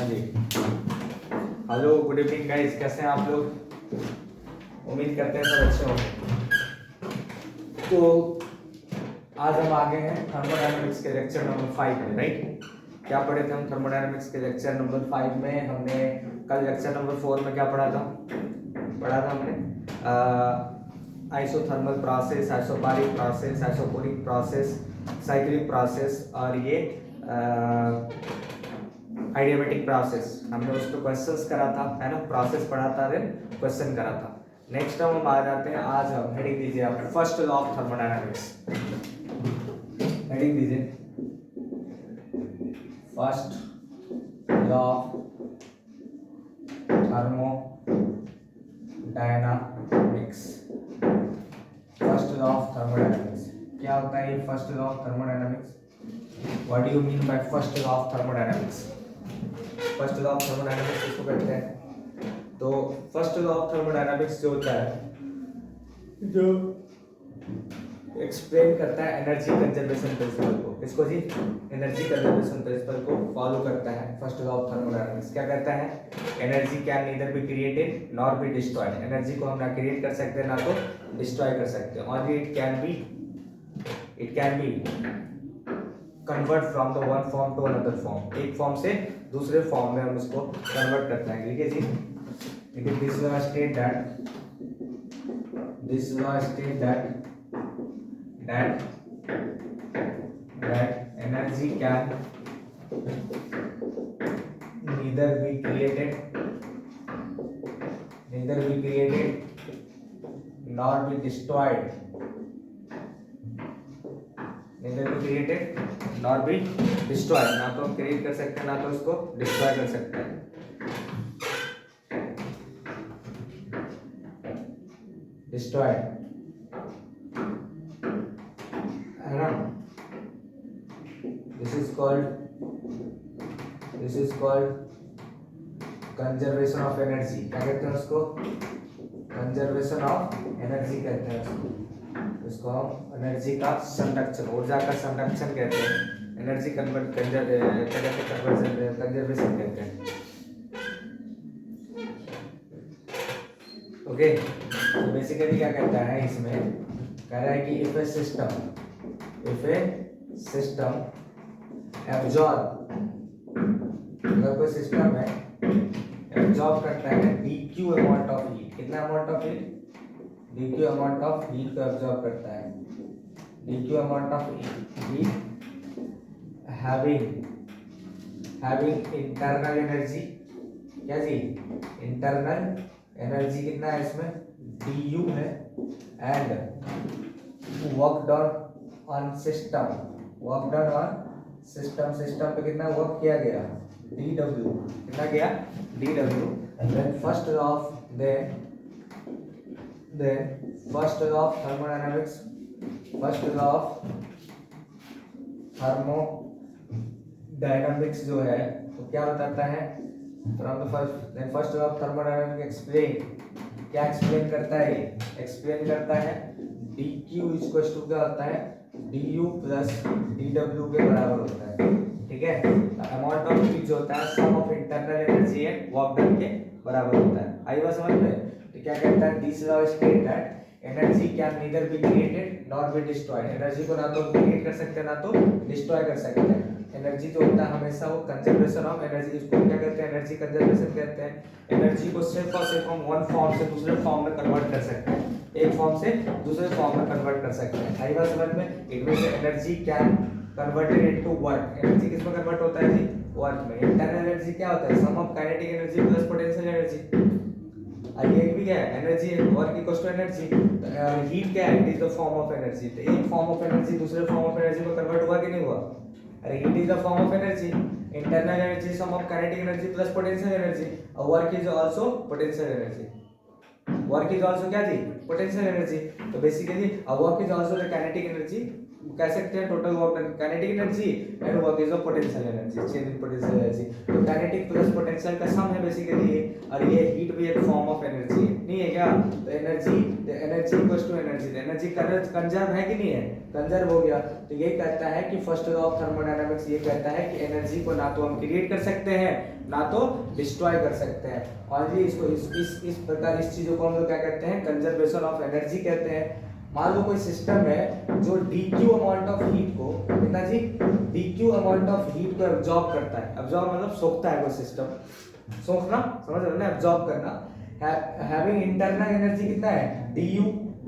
जी, hello, good evening guys, कैसे हैं आप लोग? उम्मीद करते हैं सब अच्छे होंगे। तो आज हम आगे हैं थर्मोडायनामिक्स के लेक्चर नंबर 5 में, राइट? क्या पढ़े थे हम थर्मोडायनामिक्स के लेक्चर नंबर 5 में? हमने कल लेक्चर नंबर 4 में क्या पढ़ा था हमने isothermal process, isobaric process, isochoric process, cyclic process और ये आइडियामेटिक प्रोसेस। हमने उस पर क्वेश्चंस करा था, है ना? प्रोसेस पढ़ा था, देन क्वेश्चन करा था। नेक्स्ट हम आ जाते हैं, आज हम हेडिंग दीजिए आप, first law of thermodynamics. Heading दीजिए first law of thermodynamics. First law of thermodynamics क्या होता है? ये first law of thermodynamics, what do you mean by first law of thermodynamics? First law of thermodynamics किसको कहते हैं? तो फर्स्ट लॉ ऑफ थर्मोडायनामिक्स जो होता है, जो एक्सप्लेन करता है एनर्जी कंजर्वेशन प्रिंसिपल को। किसको जी? एनर्जी कंजर्वेशन प्रिंसिपल को फॉलो करता है फर्स्ट लॉ ऑफ थर्मोडायनामिक्स। क्या कहता है? Energy can neither be created nor be destroyed. Energy को हम ना क्रिएट कर सकते हैं ना तो डिस्ट्रॉय कर सकते हैं। Only it can be convert from the one form to another form. एक फॉर्म से दूसरे फॉर्म में हम इसको कन्वर्ट करते हैं। ठीक है जी? This law state that energy can neither be created nor be destroyed. ना तो हम क्रिएट कर सकते हैं ना तो इसको डिस्ट्रॉय कर सकते हैं। डिस्ट्रॉयड है ना? This is called conservation of energy. क्या कहते हैं उसको? कंजर्वेशन ऑफ एनर्जी कहते हैं उसको। इसको हम एनर्जी का संरक्षण, ऊर्जा का संरक्षण कहते हैं। एनर्जी कंजर्वेशन कहते हैं। ओके, तो बेसिकली क्या कहता है इसमें? कह रहा है कि इफ ए सिस्टम एब्जॉर्ब, अगर कोई सिस्टम है एब्जॉर्ब करता है dq अमाउंट ऑफ हीट। कितना amount of heat? dq amount of heat को एब्जॉर्ब करता है। dq amount of heat having internal energy. क्या जी? इंटरनल एनर्जी कितना है इसमें? du है। And work done on system system पे कितना वर्क किया गया? dw। कितना गया? dw। And then first law of thermodynamics, thermodynamics जो है तो क्या बताता है? First law of thermodynamics explain, क्या एक्सप्लेन करता है? एक्सप्लेन करता है dq इक्वल टू क्या होता है? du प्लस dw के बराबर होता है। ठीक है? अमाउंट ऑफ हीट जो होता है sum of internal energy and work done के बराबर होता है। आई बात समझ में? तो क्या कहता है? This law state that energy can neither be created nor be destroyed. Energy को ना तो क्रिएट कर सकते हैं ना तो डिस्ट्रॉय कर सकते हैं। एनर्जी जो होता है हमेशा वो कंजर्वेशन ऑफ एनर्जी, इसको क्या कहते हैं? एनर्जी कंजर्वेशन कहते हैं। एनर्जी को सिर्फ और सिर्फ हम वन फॉर्म से दूसरे फॉर्म में कन्वर्ट कर सकते हैं, एक फॉर्म से दूसरे फॉर्म में कन्वर्ट कर सकते हैं। आई बात समझ में? It means energy can converted into work. Energy किसमें कन्वर्ट होता है जी? वर्क में। इंटरनल एनर्जी क्या होता है? Sum of kinetic energy plus potential energy. ये भी क्या है? एनर्जी है, work equals to energy. Heat क्या है? It is the form of energy. तो एक फॉर्म ऑफ एनर्जी दूसरे फॉर्म ऑफ एनर्जी में कन्वर्ट हुआ कि नहीं हुआ? अरे heat is the form of energy. Internal energy sum of kinetic energy plus potential energy, और work is also potential energy. Work is also क्या जी? Potential energy. तो basically work is also the kinetic energy कह सकते हैं total work done kinetic energy and work is of potential energy, change in potential energy. तो kinetic plus potential का sum है basically ये, और ये हीट भी एक फॉर्म ऑफ एनर्जी है, नहीं है क्या? तो energy equals to energy, energy conserve है कि नहीं है? कंजर्व हो गया। तो ये कहता है कि फर्स्ट लॉ ऑफ थर्मोडायनामिक्स ये कहता है कि एनर्जी को ना तो हम क्रिएट कर सकते हैं ना तो डिस्ट्रॉय कर सकते हैं, और ये इसको इस प्रकार इस चीजों को हम लोग क्या कहते हैं? कंजर्वेशन ऑफ एनर्जी कहते हैं। मान लो कोई सिस्टम है जो dq अमाउंट ऑफ हीट को, कितना जी? dq अमाउंट ऑफ हीट को एब्जॉर्ब करता है। एब्जॉर्ब मतलब सोखता है कोई सिस्टम, सोखना समझ रहे हो ना, एब्जॉर्ब करना। हैविंग इंटरनल एनर्जी कितना है?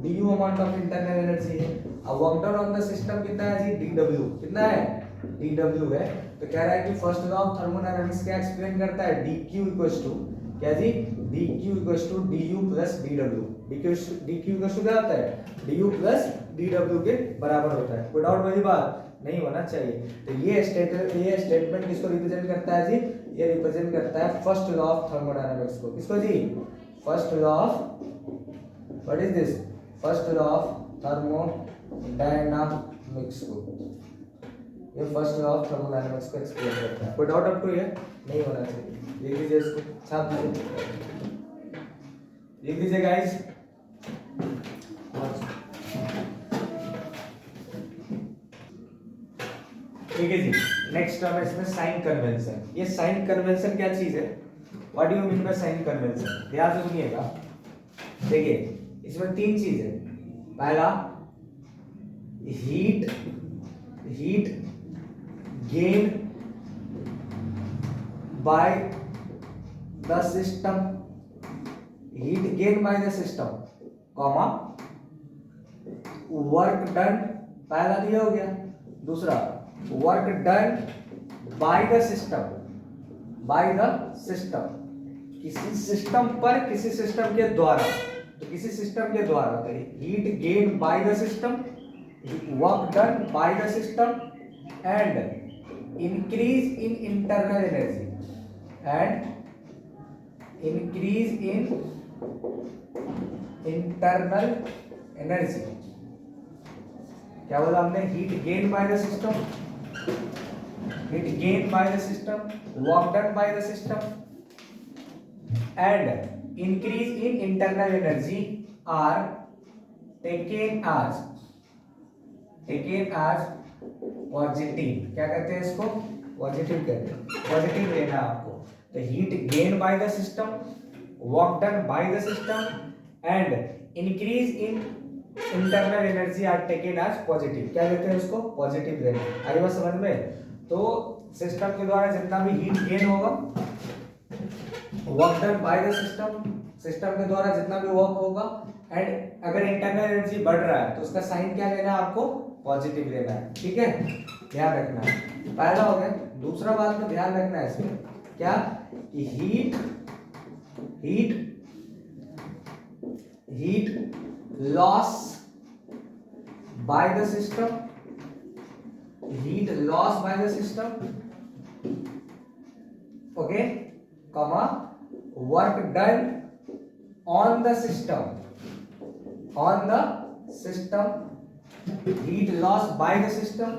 du amount of internal energy है। अब work done on the system कितना है जी? dw कितना है? dw है। तो कह रहा है कि फर्स्ट लॉ ऑफ थर्मोडायनामिक्स क्या एक्सप्लेन करता है? dq इक्वल्स टू क्या जी? dq equals to du plus dw। dq equals to क्या होता है? du प्लस dw के बराबर होता है। कोई डाउट वाली बात नहीं होना चाहिए। तो ये स्टेटमेंट किसको रिप्रेजेंट करता है जी? ये रिप्रेजेंट करता है फर्स्ट लॉ ऑफ थर्मोडायनामिक्स को। किसको जी? First law of, what is this? First law of thermodynamics को। ये फर्स्ट लॉ ऑफ थर्मोडायनामिक्स को एक्सप्लेन करता है। कोई डाउट अप टू ये नहीं होना चाहिए। लिख दीजिए इसको, छाप दीजिए, लिख दीजिए गाइस। ठीक है जी। नेक्स्ट टर्म है इसमें साइन कन्वेंशन। ये साइन कन्वेंशन क्या चीज है? What do you mean by sine convention? ध्यान से सुनिएगा। देखिए इसमें तीन चीज है। पहला heat gain by the system, heat gain by the system, comma work done, पहला दिया हो गया। दूसरा work done by the system, किसी सिस्टम पर, किसी सिस्टम के द्वारा, तो किसी सिस्टम के द्वारा, तो heat gain by the system, work done by the system and increase in internal energy, क्या बोला हमने? Heat gain by the system, work done by the system and increase in internal energy are taken as positive. क्या कहते हैं इसको? Positive कहते हैं। Positive लेना आपको। तो heat gain by the system, work done by the system and increase in internal energy are taken as positive. क्या कहते हैं उसको? पॉजिटिव लेना। आई बात समझ में? तो सिस्टम के द्वारा जितना भी हीट गेन होगा, work done by the system के द्वारा जितना भी वर्क होगा, एंड अगर इंटरनल एनर्जी बढ़ रहा है तो उसका साइन क्या लेना है आपको? पॉजिटिव लेना है। ठीक है, ध्यान रखना है। पहला हो गया। दूसरा बात में ध्यान रखना है इसमें क्या कि heat loss by the system, okay, comma work done on the system, heat loss by the system,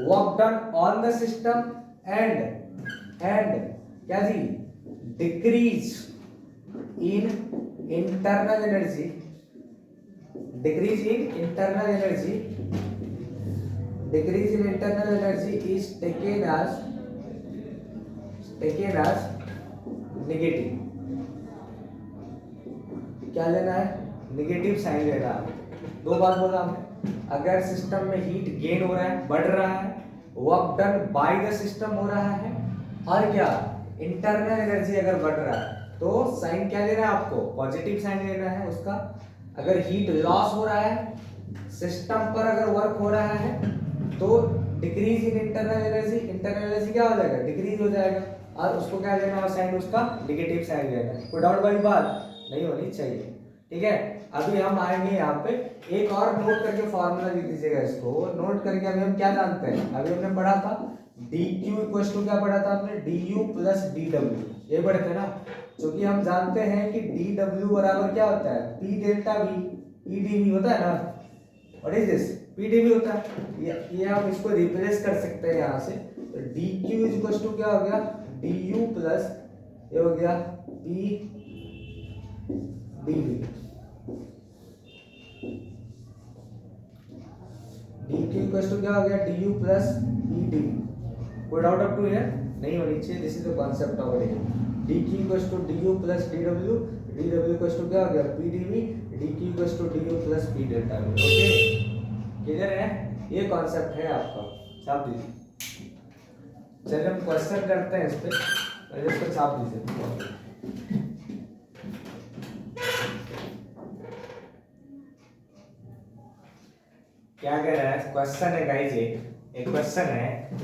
work done on the system and क्या जी? decrease in internal energy, is taken as negative। क्या लेना है? Negative sign लेना है। दो बात बोला हमने, अगर सिस्टम में हीट गेन हो रहा है, बढ़ रहा है, work done by the system हो रहा है, और क्या इंटरनल एनर्जी अगर बढ़ रहा है, तो साइन क्या लेना है आपको? पॉजिटिव साइन लेना है उसका। अगर हीट लॉस हो रहा है, सिस्टम पर अगर वर्क हो रहा है, तो डिक्रीज इन इंटरनल एनर्जी क्या हो जाएगा? डिक्रीज हो जाएगा, और उसको क्या लेना है? साइन उसका नेगेटिव साइन लेना है। कोई डाउट वाली बात नहीं होनी चाहिए। ठीक है, अभी हम आएंगे यहाँ पे। एक और नोट करके फॉर्मूला लिख दीजिएगा इसको। नोट करके अभी हम क्या जानते हैं? अभी हमने पढ़ा था dq इक्वल्स टू क्या पढ़ा था हमने? du plus dw। ये पढ़े थे ना? क्योंकि हम जानते हैं कि dw बराबर क्या होता है? p delta v, e dv होता है ना? What is this? पीडीवी होता है। ये हम इसको रिप्लेस कर सकते हैं यहाँ से, तो D Q is equal to क्या हो गया, डी यू प्लस ये हो गया P D V. D Q equal to क्या हो गया, D U plus P D V. कोई डाउट अप टू है नहीं होनी चाहिए, this is the concept of it. D Q equal to D U plus D W, D W equal to क्या हो गया, P D V, D Q equal to D U plus P delta V. Okay clear है, ये concept है आपका, छाप दीजिए। चलिए हम क्वेश्चन करते हैं इस पे, पहले इसको छाप दीजिए। क्या कह रहा है क्वेश्चन है गाइस, एक क्वेश्चन है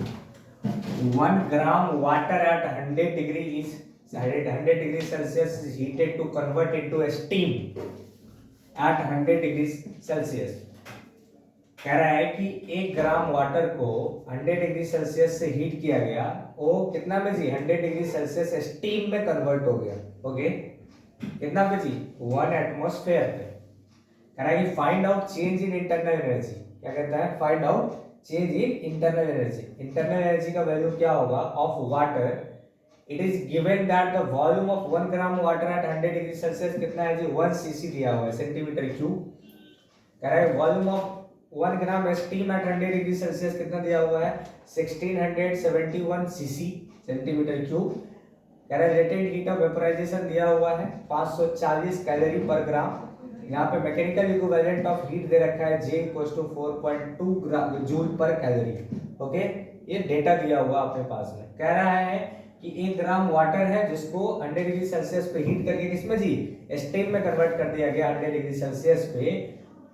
1 gram water at 100 degree is 100 degree Celsius is heated to convert into steam at 100 degree Celsius. कह रहा है कि 1 ग्राम वाटर को 100 डिग्री सेल्सियस से हीट किया गया, वो कितना में जी 100 डिग्री सेल्सियस स्टीम में कन्वर्ट हो गया। ओके कितना पे जी 1 एटमॉस्फेयर पे। कह रहा है कि find out change in internal energy. क्या कहता है, find out change in internal energy. Internal energy का वैल्यू क्या होगा of water. It is given that the volume of 1 gram water at 100 degree Celsius कितना है जी 1 सीसी दिया हुआ है, सेंटीमीटर क्यूब। कह रहा है volume of 1 gram steam at 100 degree Celsius कितना दिया हुआ है 1671 सीसी, सेंटीमीटर क्यूब। कह रहा है लेटेंट हीट ऑफ वेपोराइजेशन दिया हुआ है 540 कैलोरी पर ग्राम। यहाँ पे मैकेनिकल इक्विवेलेंट ऑफ हीट दे रखा है J equals to 4.2 joule per calorie. Okay ये डेटा दिया हुआ अपने पास में। कह रहा है कि 1 ग्राम वाटर है जिसको 100 डिग्री सेल्सियस पे हीट करके किसमें जी स्टीम में कन्वर्ट कर दिया गया 100 डिग्री सेल्सियस पे।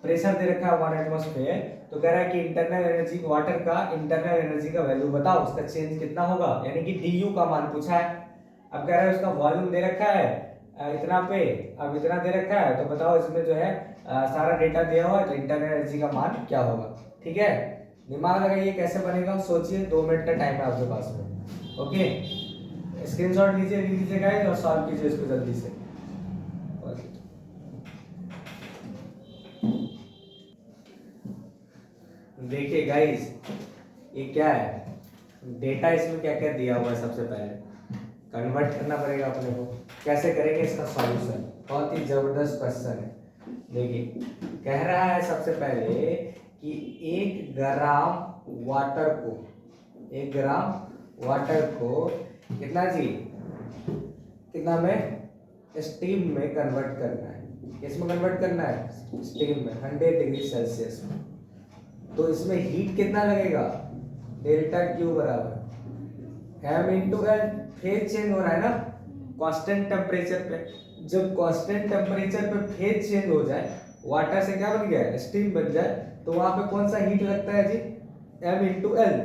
प्रेशर दे रखा है 1 एटमॉस्फेयर। तो कह रहा है कि इंटरनल एनर्जी वाटर का इंटरनल एनर्जी का वैल्यू बताओ, उसका चेंज कितना होगा, यानी कि डी का मान पूछा है। अब कह रहा है उसका वॉल्यूम दे रखा है इतना पे, अब इतना दे रखा है, तो बताओ इसमें जो है सारा डेटा दिया हुआ है, तो इंटरनल एनर्जी का मान क्या होगा। ठीक है दिमाग लगाइए कैसे बनेगा, सोचिए, 2 मिनट का टाइम है आपके पास में। ओके स्क्रीनशॉट लीजिए गाइस और सॉल्व कीजिए इसको जल्दी से। देखिए गाइस ये क्या है, डेटा इसमें क्या क्या दिया हुआ है, सबसे पहले कन्वर्ट करना पड़ेगा अपने को। कैसे करेंगे इसका सॉल्यूशन, बहुत ही जबरदस्त क्वेश्चन है। देखिए कह रहा है सबसे पहले कि 1 ग्राम वाटर को कितना जी कितना में स्टीम में कन्वर्ट करना है। किसमें कन्वर्ट करना है, स्टीम में 100 डिग्री सेल्सियस में। तो इसमें हीट कितना लगेगा, डेल्टा क्यू बराबर m into L. Phase change हो रहा है ना कांस्टेंट टेम्परेचर पे। जब कांस्टेंट टेम्परेचर पे फेज चेंज हो जाए, वाटर से क्या बन गया स्टीम बन जाए, तो वहां पे कौन सा हीट लगता है जी m into L.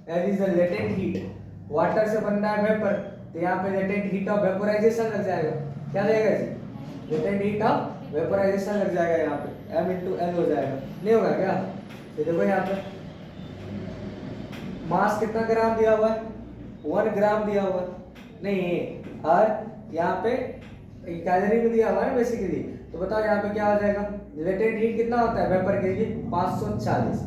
L is the latent heat, water से बन रहा है वेपर, तो यहाँ पे लेटेंट हीट ऑफ वेपोराइजेशन लग जाएगा। क्या लगेगा जी लेटेंट हीट ऑफ वेपोराइजेशन लग जाएगा, यहाँ पे m इंटू एल हो जाएगा। नहीं होगा क्या, तो देखो यहाँ पे मास कितना ग्राम दिया हुआ है 1 ग्राम दिया हुआ नहीं है, और यहाँ पे कैलोरी में दिया हुआ है बेसिकली। तो बताओ यहाँ पे क्या हो जाएगा, लेटेंट हीट कितना होता है वेपर के लिए 540।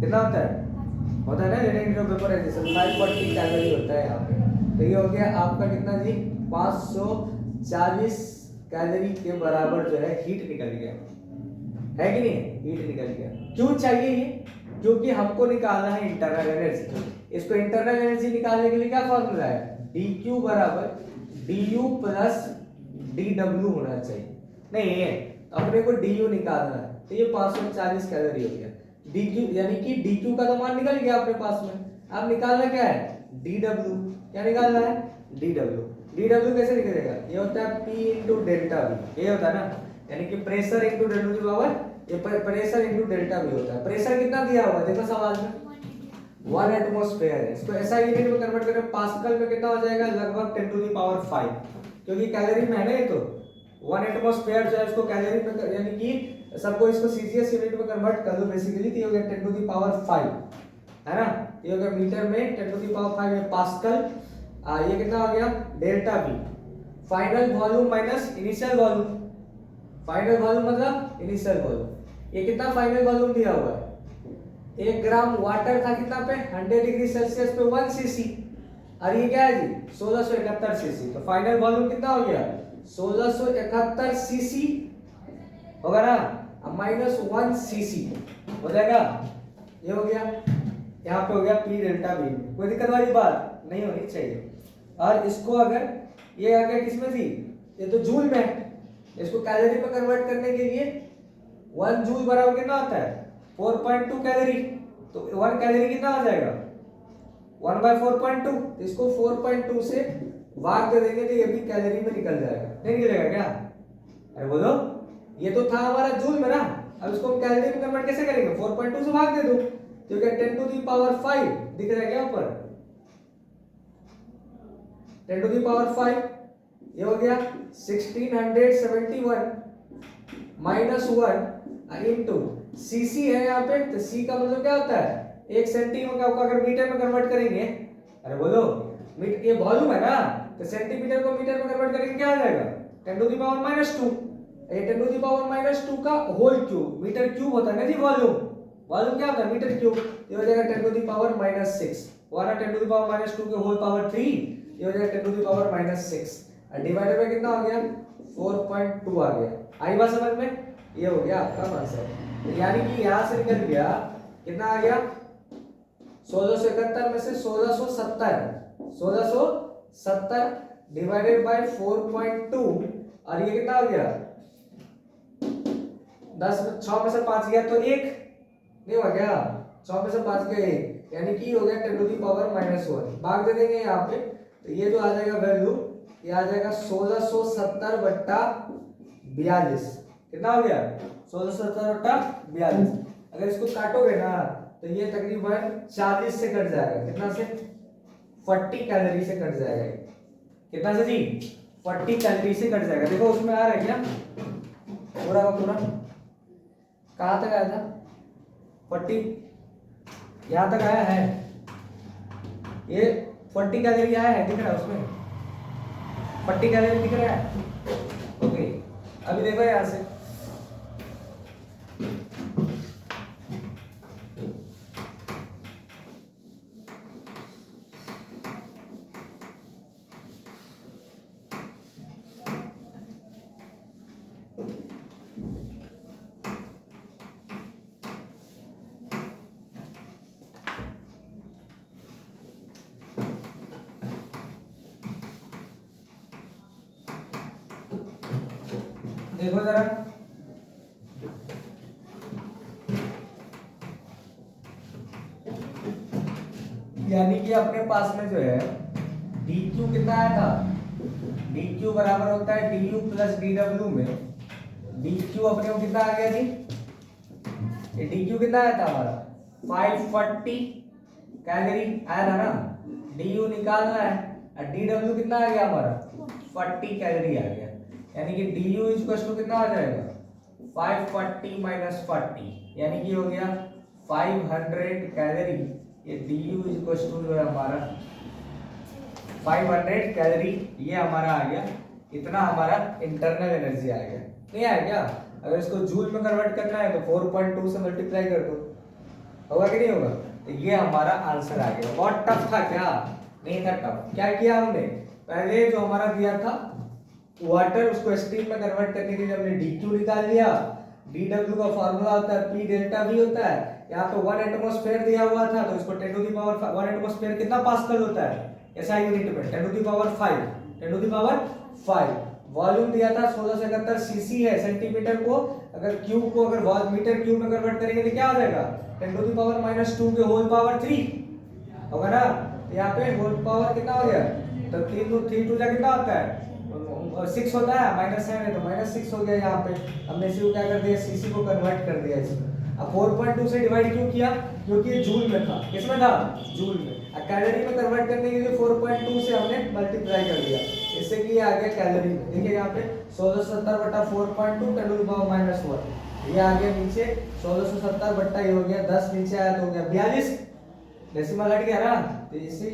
कितना होता है ना latent heat of vaporisation 540 calorie होता है यहाँ पे। तो ये हो गया आपका कितना जी 540 कैलोरी के बराबर जो है हीट निकल गया है कि नहीं, हीट निकल गया। क्यों चाहिए ये, क्योंकि हमको निकालना है इंटरनल एनर्जी। इसको इंटरनल एनर्जी निकालने के लिए क्या फॉर्मूला है, dq बराबर du प्लस dw होना चाहिए। नहीं है अपने को du निकालना है, तो ये 540 कैलोरी हो गया। dq यानी कि dq का तो मान निकल गया अपने पास में। अब निकालना क्या है dw, क्या निकालना है dw कैसे निकलेगा, ये होता है p इंटू डेल्टा v, ये होता है ना, यानी कि प्रेशर इंटू डेल्टा की पावर, ये प्रेशर इंटू डेल्टा v होता है। प्रेशर कितना दिया हुआ है देखो सवाल में 1 एटमॉस्फेयर है, इसको ऐसा यूनिट में कन्वर्ट करें पास्कल में कितना हो जाएगा लगभग 10 टू द पावर 5, क्योंकि कैलोरी में है ना ये, तो 1 एटमॉस्फेयर जो है इसको कैलोरी में यानी कि सबको इसको सीजीएस यूनिट में कन्वर्ट कर दो बेसिकली, तो ये हो गया 10 टू द पावर 5 है ना, ये हो गया मीटर में 10 टू द पावर 5 है पास्कल। ये कितना हो गया delta v, final volume minus initial volume, final volume मतलब इनिशियल वॉल्यूम। ये कितना फाइनल वॉल्यूम दिया हुआ है 1 ग्राम वाटर था कितना पे 100 डिग्री सेल्सियस पे 1 सीसी, और ये क्या है जी 1671 सीसी। तो फाइनल वॉल्यूम कितना हो गया 1671 सीसी होगा ना, अब माइनस 1 सीसी हो जाएगा, ये हो गया, यहाँ पे हो गया पी डेल्टा वी। कोई दिक्कत वाली बात नहीं होनी चाहिए। और इसको अगर ये आ गया किसमें थी, ये तो जूल में है, इसको कैलोरी में कन्वर्ट करने के लिए 1 जूल बराबर कितना होता है 4.2 कैलोरी। तो 1 कैलोरी कितना आ जाएगा 1/4.2, तो इसको 4.2 से भाग दे देंगे तो ये भी कैलोरी में निकल जाएगा, नहीं निकलेगा क्या? अरे बोलो, ये तो था हमारा जूल में ना, अब इसको हम कैलोरी में कन्वर्ट कैसे करेंगे 4.2 से भाग दे दो, तो क्या 10 टू द पावर 5 दिख रहा है क्या ऊपर 10 टू द पावर 5, ये हो गया 1671 माइनस 1 इनटू सीसी है यहाँ पे, तो सी का मतलब क्या होता है 1 सेंटीमीटर को अगर मीटर में कन्वर्ट करेंगे, अरे बोलो मीटर ये वॉल्यूम है ना, तो सेंटीमीटर को मीटर में कन्वर्ट करेंगे क्या आ जाएगा 10 टू द पावर -2, ये 10 टू द पावर -2 का होल क्यूब, मीटर क्यूब होता है ना जी वॉल्यूम, वॉल्यूम क्या होता है मीटर क्यूब, ये हो जाएगा 10 टू द पावर -6, वरना 10 टू द पावर -2 के होल पावर 3, ये हो जाएगा 10 टू द पावर -6, और डिवाइडेड बाय कितना हो गया 4.2 आ गया। आई बात समझ में, ये हो गया आपका आंसर। यानी कि यहां से निकल गया कितना आ गया 1671 में से 1670 डिवाइडेड बाय 4.2, और ये कितना हो गया 10 में 6 में से 5 गया तो 1 नहीं हुआ क्या, 6 में से 5 गया 1, यानी कि हो गया 10 टू द पावर -1, भाग दे देंगे यहाँ पे, तो ये जो आ जाएगा वैल्यू ये आ जाएगा 1670 बट्टा 42, कितना हो गया 1670 बट्टा 42। अगर इसको काटोगे ना तो ये तकरीबन 40 से कट जाएगा, कितना से 40 कैलोरी से कट जाएगा, कितना से जी 40 कैलोरी से कट जाएगा। देखो उसमें आ रहा है क्या पूरा का पूरा, कहाँ तक आया था 40, यहाँ तक आया है, ये 40 कैलोरी आया है, दिख रहा है उसमें 40 कैलोरी दिख रहा है। ओके अभी देखो यहाँ से देखो जरा, यानी कि अपने पास में जो है dq कितना आया था, dq बराबर होता है du प्लस dw में, dq अपने को कितना आ गया जी, ये dq कितना आया था हमारा 540 कैलोरी आया था ना, du निकालना है और dw कितना आ गया हमारा 40 कैलोरी आ गया, यानी कि du इक्वल टू कितना आ जाएगा 540 माइनस 40, यानी कि हो गया 500 कैलोरी, ये du इक्वल टू जो है हमारा 500 कैलोरी, ये हमारा आ गया, इतना हमारा इंटरनल एनर्जी आ गया, नहीं आया क्या? अगर इसको जूल में कन्वर्ट करना है तो 4.2 से मल्टीप्लाई कर दो, होगा कि नहीं होगा? तो ये हमारा आंसर आ गया। बहुत टफ था क्या? नहीं था टफ। क्या किया हमने, पहले जो हमारा दिया था वाटर, उसको स्टीम में कन्वर्ट करने के लिए हमने dq निकाल लिया, dw का फार्मूला होता है p डेल्टा v होता है, यहाँ पे 1 एटमॉस्फेयर दिया हुआ था तो इसको 10 टू द पावर 1 एटमॉस्फेयर कितना पास्कल होता है SI यूनिट में 10 to the power 5, 10 to the power 5। Volume दिया था 1671 सीसी है सेंटीमीटर को, अगर क्यूब को अगर मीटर क्यूब में कन्वर्ट करेंगे तो क्या हो जाएगा 10 टू द पावर -2 के होल पावर 3 होगा ना, यहाँ पे होल पावर कितना हो गया, तो 3 टू जा कितना होता है 6 होता है, -7 है तो -6 हो गया। यहाँ पे हमने इसी को क्या कर दिया, सीसी को कन्वर्ट कर दिया इसमें। अब 4.2 से डिवाइड क्यों किया, क्योंकि ये जूल में था, किसमें था जूल में, अब कैलोरी में कन्वर्ट करने के लिए 4.2 से हमने मल्टीप्लाई कर दिया, इससे कि ये आ गया कैलोरी में। देखिए यहाँ पे 1670 बटा 4.2 10 टू द पावर -1, ये आ गया नीचे 1670 बटा ये हो गया 10 नीचे आया तो हो गया 42, डेसिमल हट गया ना, तो इसी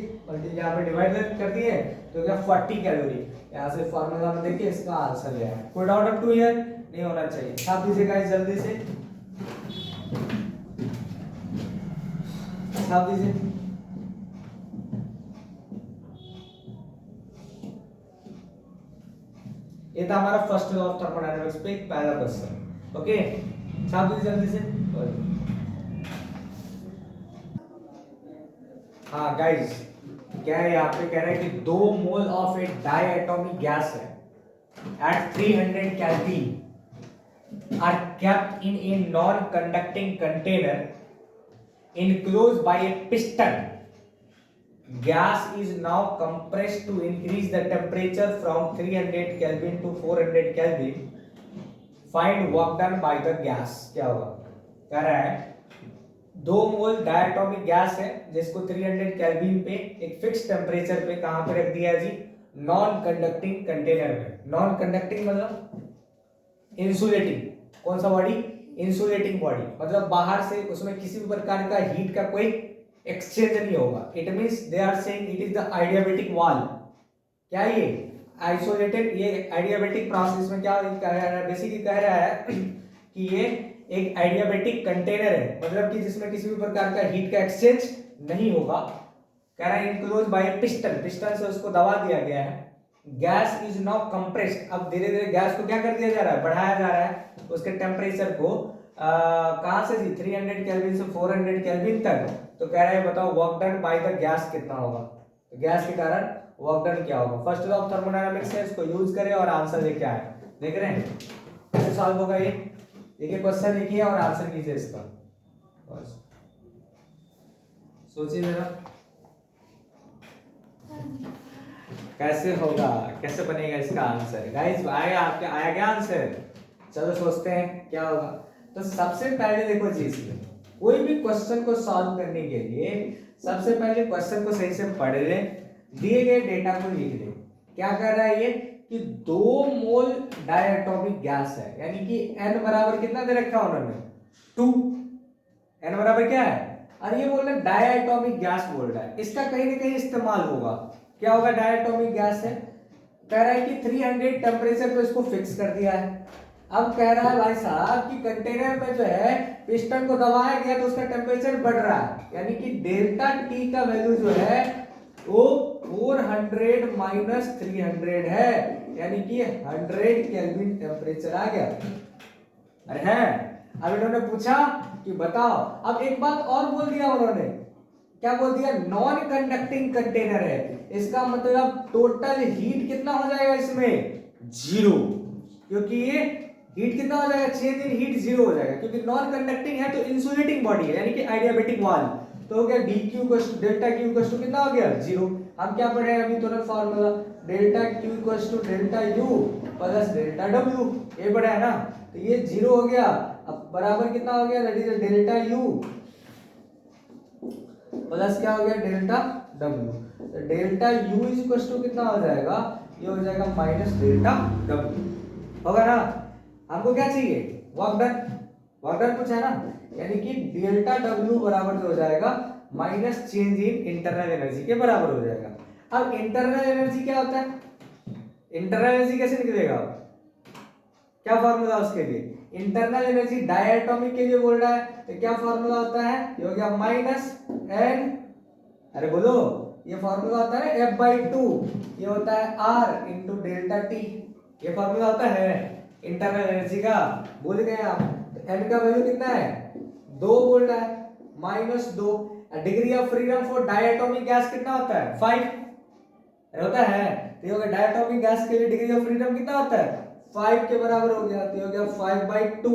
यहाँ पे डिवाइड कर दिए तो क्या 40 कैलोरी। यहाँ से फार्मूला में देखिए इसका आंसर लिया है। कोई डाउट अप टू हियर नहीं होना चाहिए, छाप दीजिएगा जल्दी से। छाप दीजिए। ये था हमारा फर्स्ट लॉ ऑफ थर्मोडायनामिक्स पे एक पहला क्वेश्चन। ओके, छाप दीजिए जल्दी से। हाँ गाइस, क्या है यहाँ पे कह रहा है कि 2 mole of a diatomic gas है at 300 Kelvin are kept in a non-conducting container enclosed by a piston. Gas is now compressed to increase the temperature from 300 Kelvin to 400 Kelvin. Find work done by the gas. क्या होगा? कह रहा है 2 मोल diatomic gas है जिसको 300 kelvin पे एक fix temperature पे कहां पे रख दिया है जी? नॉन कंडक्टिंग कंटेनर में। नॉन कंडक्टिंग मतलब इंसुलेटिंग। कौन सा बॉडी? इंसुलेटिंग बॉडी, मतलब बाहर से उसमें किसी भी प्रकार का हीट का कोई एक्सचेंज नहीं होगा। It means they are saying it is the adiabatic wall. क्या ये आइसोलेटेड, ये आइडियाबैटिक प्रोसेस में क्या कह रहा है? बेसिकली कह रहा है कि ये एक आइडियाबैटिक कंटेनर है, मतलब कि जिसमें किसी भी प्रकार का हीट का एक्सचेंज नहीं होगा। कह रहा है इनक्लोज बाय पिस्टन, पिस्टन से उसको दबा दिया गया है। गैस इज नाउ कंप्रेस्ड, अब धीरे धीरे गैस को क्या कर दिया जा रहा है? बढ़ाया जा रहा है उसके टेम्परेचर को। कहां से जी? 300 केल्विन से 400 केल्विन तक। तो कह रहा है बताओ work done by the gas कितना होगा? तो गैस के कारण वर्क डन क्या होगा? फर्स्ट लॉ ऑफ थर्मोडायनामिक्स है, इसको यूज करें और आंसर लेके आए। देख रहे हैं कैसे सॉल्व होगा ये? देखिए क्वेश्चन लिखिए और आंसर कीजिए इसका। बस सोचिए जरा कैसे होगा, कैसे बनेगा इसका आंसर। गाइस आया आपके, आया क्या आंसर? चलो सोचते हैं क्या होगा। तो सबसे पहले देखो जी, इसमें कोई भी क्वेश्चन को सॉल्व करने के लिए सबसे पहले क्वेश्चन को सही से पढ़ ले, दिए गए डेटा को लिख ले। क्या कर रहा है ये कि 2 मोल डायटोमिक गैस है, यानी कि n बराबर कितना दे रखा है उन्होंने? 2। n बराबर क्या है? और ये बोल रहे हैं डायटोमिक गैस बोल रहा है, इसका कहीं ना कहीं इस्तेमाल होगा। क्या होगा? डायटोमिक गैस है। कह रहा है कि 300 टेम्परेचर पे इसको फिक्स कर दिया है। अब कह रहा है भाई साहब कि कंटेनर में जो है पिस्टन को दबाया गया तो उसका टेम्परेचर बढ़ रहा है, यानी कि डेल्टा टी का वैल्यू जो है वो 400 माइनस 300 है, यानी कि 100 केल्विन टेम्परेचर आ गया। अरे है। अब इन्होंने पूछा कि बताओ, अब एक बात और बोल दिया उन्होंने, क्या बोल दिया? नॉन कंडक्टिंग कंटेनर है, इसका मतलब टोटल हीट कितना हो जाएगा इसमें? 0, क्योंकि ये हीट कितना हो जाएगा? चेंज इन हीट 0 हो जाएगा, क्योंकि नॉन कंडक्टिंग है तो इंसुलेटिंग बॉडी है, यानी कि आइडियाबैटिक वॉल। तो हो गया dq = डेल्टा q = कितना हो गया? 0। हम क्या पढ़े हैं अभी तुरंत formula? Delta q = delta u plus delta w, ये पढ़ा है ना? तो ये 0 हो गया। अब बराबर कितना हो गया? That is delta u plus क्या हो गया? Delta w। तो डेल्टा u = कितना हो जाएगा? ये हो जाएगा माइनस डेल्टा w। होगा ना? हमको क्या चाहिए? Work done. वर्क डन पूछा है ना, यानी कि डेल्टा w बराबर जो हो जाएगा minus change in internal energy के बराबर हो जाएगा। अब इंटरनल एनर्जी क्या होता है? इंटरनल एनर्जी कैसे निकलेगा? क्या फॉर्मूला उसके लिए? इंटरनल एनर्जी डायटोमिक के लिए बोल रहा है, तो क्या फॉर्मूला होता है? ये हो गया माइनस n, अरे बोलो, ये फॉर्मूला होता है F/2, ये होता है R इंटू डेल्टा टी, ये फॉर्मूला होता है इंटरनल एनर्जी का। भूल गए आप? तो n का वैल्यू कितना है? 2 बोल रहा है, -2। Degree of freedom for diatomic gas कितना होता है? 5 होता है। तो ये हो गया डायटोमिक गैस के लिए डिग्री ऑफ फ्रीडम कितना होता है? 5 के बराबर हो गया। तो हो गया 5/2।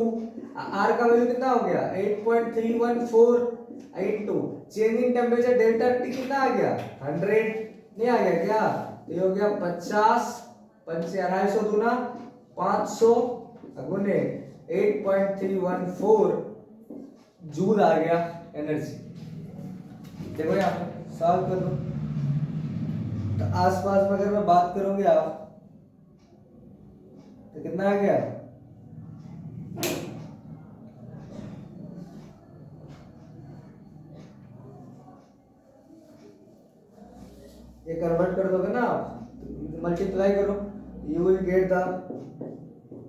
R का वैल्यू कितना हो गया? 8.314 into change in temperature delta T कितना आ गया? 100 नहीं आ गया क्या? तो ये हो गया 50 250 दूना 500 गुने 8.314 जूल आ गया एनर्जी। देखो यहाँ पर सॉल्व कर लो। तो आसपास में अगर मैं बात करूंगी आप तो कितना आ गया? ये कन्वर्ट कर दोगे ना आप, मल्टीप्लाई करो, यू विल गेट द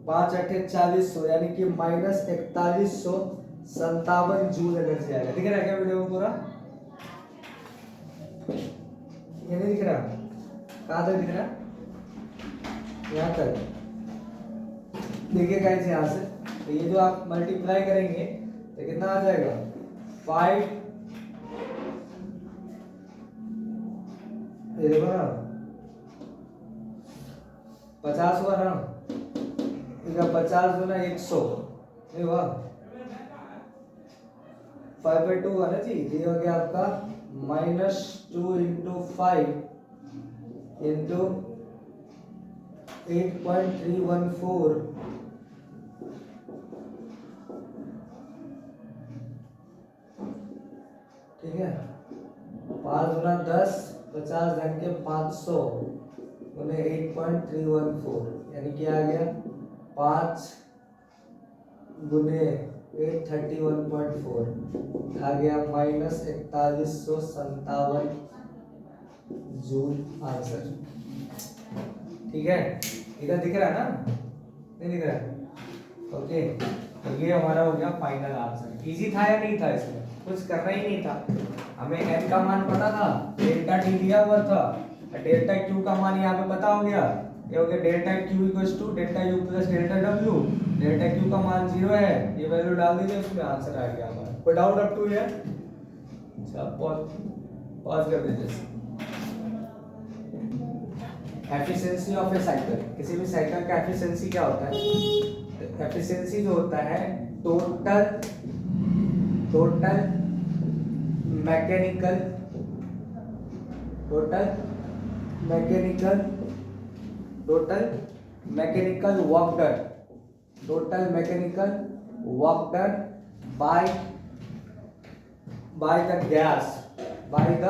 5 8 40 यानी कि -4157 जूल एनर्जी आएगा। दिख रहा है क्या वीडियो में पूरा? ये नहीं दिख रहा, कहाँ तक दिख रहा, यहाँ तक। देखिए गाइस यहाँ से, तो ये जो आप मल्टीप्लाई करेंगे तो कितना आ जाएगा, 5, ये देखो ना 50 हुआ ना, 50 गुना 100 नहीं हुआ, 5/2 हुआ ना जी। ये हो गया आपका -2 × 5 × 8.314, ठीक है। 5 गुना 10, 50 ढंग के 500 उन्हें 8.314, यानी कि आ गया 5 गुने 831.4, आ गया -4157 जूल आंसर। ठीक है, इधर दिख रहा है ना, नहीं दिख रहा है, ओके। तो ये हमारा हो गया फाइनल आंसर। इजी था या नहीं था, इसमें कुछ करना ही नहीं था, हमें n का मान पता था, डेल्टा t दिया हुआ था, डेल्टा q का मान यहाँ पे पता हो गया, ये हो गया delta q equals to delta u plus delta w। Delta q का मान 0 है, ये वैल्यू डाल दीजिए, उसमें आंसर आ गया हमारा। कोई डाउट अप टू हियर? अच्छा पॉज कर दीजिए। एफिशिएंसी ऑफ ए साइकिल, किसी भी साइकिल का एफिशिएंसी क्या होता है? एफिशिएंसी जो होता है total mechanical work done by the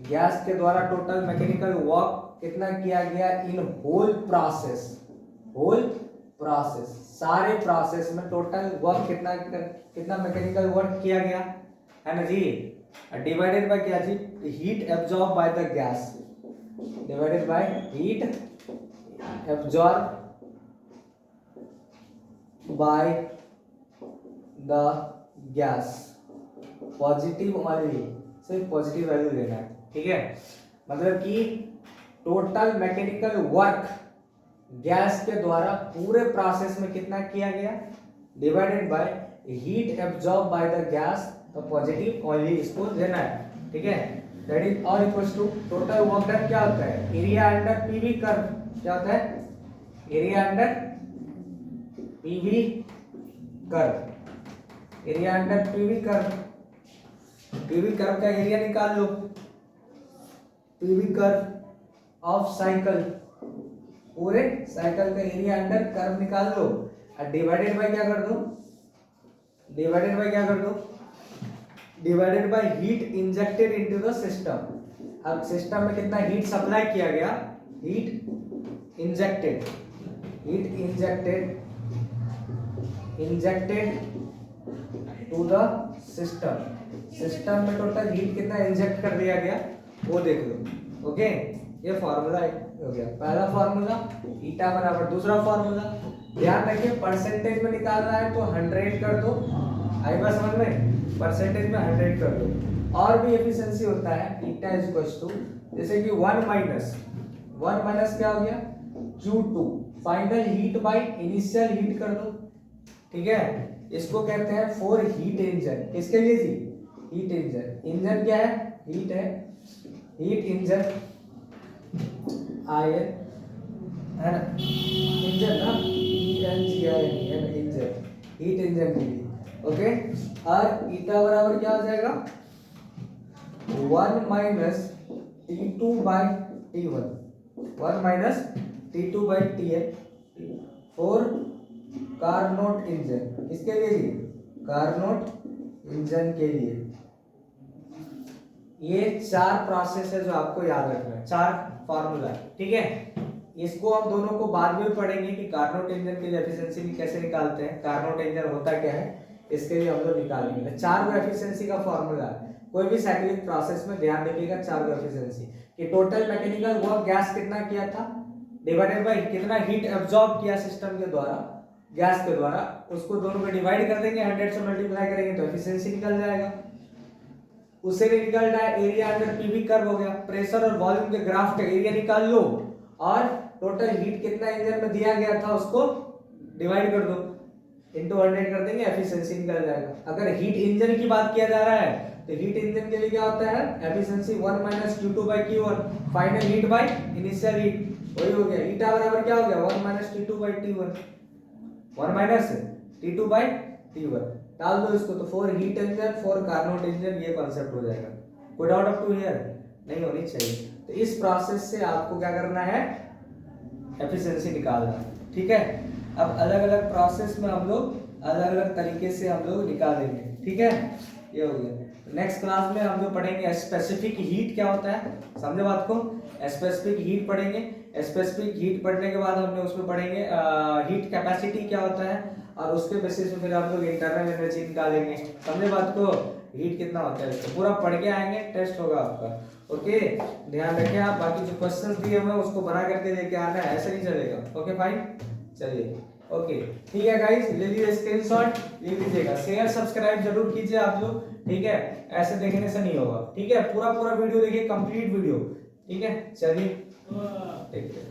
gas के द्वारा टोटल मैकेनिकल वर्क कितना किया गया इन होल प्रोसेस, सारे प्रोसेस में टोटल वर्क कितना मैकेनिकल वर्क किया गया है ना जी, डिवाइडेड बाय क्या जी, heat absorb by the gas, divided by heat absorb by the gas. Positive वाली सिर्फ पॉजिटिव वैल्यू लेना है, ठीक है। मतलब कि टोटल मैकेनिकल वर्क गैस के द्वारा पूरे प्रोसेस में कितना किया गया, divided by heat absorb by the gas, तो पॉजिटिव ओनली इसको लेना है, ठीक है। That is all equals to total work done क्या होता है, एरिया अंडर पीवी कर्व, क्या होता है, area under PV curve, area under PV curve, PV curve का एरिया निकाल लो, पीवी कर्व ऑफ साइकिल, पूरे साइकिल का एरिया अंडर कर्व निकाल लो, और डिवाइडेड बाय क्या कर दो, divided by heat injected into the system. अब सिस्टम में कितना हीट सप्लाई किया गया, heat injected to the system में टोटल हीट कितना इंजेक्ट कर दिया गया वो देख लो, ओके। ये फार्मूला हो गया पहला फार्मूला, ईटा बराबर दूसरा फार्मूला। ध्यान रखिए परसेंटेज में निकालना है तो 100 कर दो, आई बात समझ में, परसेंटेज में 100 कर दो। और भी एफिशिएंसी होता है ईटा इज इक्वल टू, जैसे कि 1 माइनस क्या हो गया, Q2 final heat by initial heat कर दो, ठीक है। इसको कहते हैं फॉर हीट इंजन, किसके लिए जी, हीट इंजन क्या है, हीट है, हीट इंजन आयन है ना, इंजन ना, ENGIN इंजन, हीट इंजन के लिए, ओके। और ईटा बराबर क्या हो जाएगा, 1 minus T2 by T1, 1 minus T2 by Tn for Carnot engine, किसके लिए जी, कार्नोट इंजन के लिए। ये 4 प्रोसेस है जो आपको याद रखना है, 4 फार्मूला, ठीक है। इसको हम दोनों को बाद में पढ़ेंगे कि कार्नोट इंजन की एफिशिएंसी कैसे निकालते हैं, कार्नोट इंजन होता क्या है, इसके लिए हम लोग निकालेंगे। 4 एफिशिएंसी का फार्मूला, कोई भी साइक्लिक प्रोसेस में ध्यान रखिएगा 4 एफिशिएंसी कि टोटल मैकेनिकल वर्क गैस कितना किया था, डिवाइडेड बाय कितना हीट एब्जॉर्ब किया सिस्टम के द्वारा, गैस के द्वारा, उसको दोनों में डिवाइड कर देंगे, 100 से मल्टीप्लाई करेंगे तो एफिशिएंसी निकल जाएगा। उससे भी निकलता है एरिया अंडर पीवी कर्व हो गया। प्रेशर और वॉल्यूम के ग्राफ का एरिया निकाल लो और टोटल हीट कितना इंजन में दिया गया था उसको डिवाइड कर दो, इनटू 100 कर देंगे, एफिशिएंसी निकल जाएगा। अगर हीट इंजन की बात किया जा रहा है तो हीट इंजन के लिए क्या होता है, efficiency 1 - Q2/Q1 final heat by initial heat, वही हो गया। ईटा बराबर क्या हो गया, 1 - T2/T1, 1 - T2/T1 डाल दो इसको, तो 4 हीट इंजन 4 कार्नोट इंजन, ये कॉन्सेप्ट हो जाएगा। कोई डाउट अप टू हियर नहीं होनी चाहिए। तो इस प्रोसेस से आपको क्या करना है, एफिशिएंसी निकालना, ठीक है। अब अलग अलग प्रोसेस में हम लोग अलग अलग तरीके से हम लोग निकालेंगे, ठीक है। ये हो गया। नेक्स्ट क्लास में हम लोग पढ़ेंगे स्पेसिफिक हीट क्या होता है, समझे बात को। स्पेसिफिक हीट पढ़ेंगे, स्पेसिफिक हीट पढ़ने के बाद हमने उसमें पढ़ेंगे हीट कैपेसिटी क्या होता है, और उसके बेसिस पे फिर हम लोग इंटरनल एनर्जी निकालेंगे, समझे बात को। हीट कितना होता है इसको पूरा पढ़ के आएंगे, टेस्ट होगा आपका। ओके, ध्यान रखें आप। बाकी जो क्वेश्चंस दिए हुए हैं उसको बना करके लेके आना है, ऐसे नहीं चलेगा। ओके फाइन, चलिए ओके ठीक है गाइस, ले लीजिए स्क्रीनशॉट, ले लीजिएगा। शेयर सब्सक्राइब जरूर कीजिए आप लोग, ठीक है। ऐसे देखने से नहीं होगा, ठीक है। पूरा वीडियो देखिए, कंप्लीट वीडियो, ठीक है। चलिए ठीक है।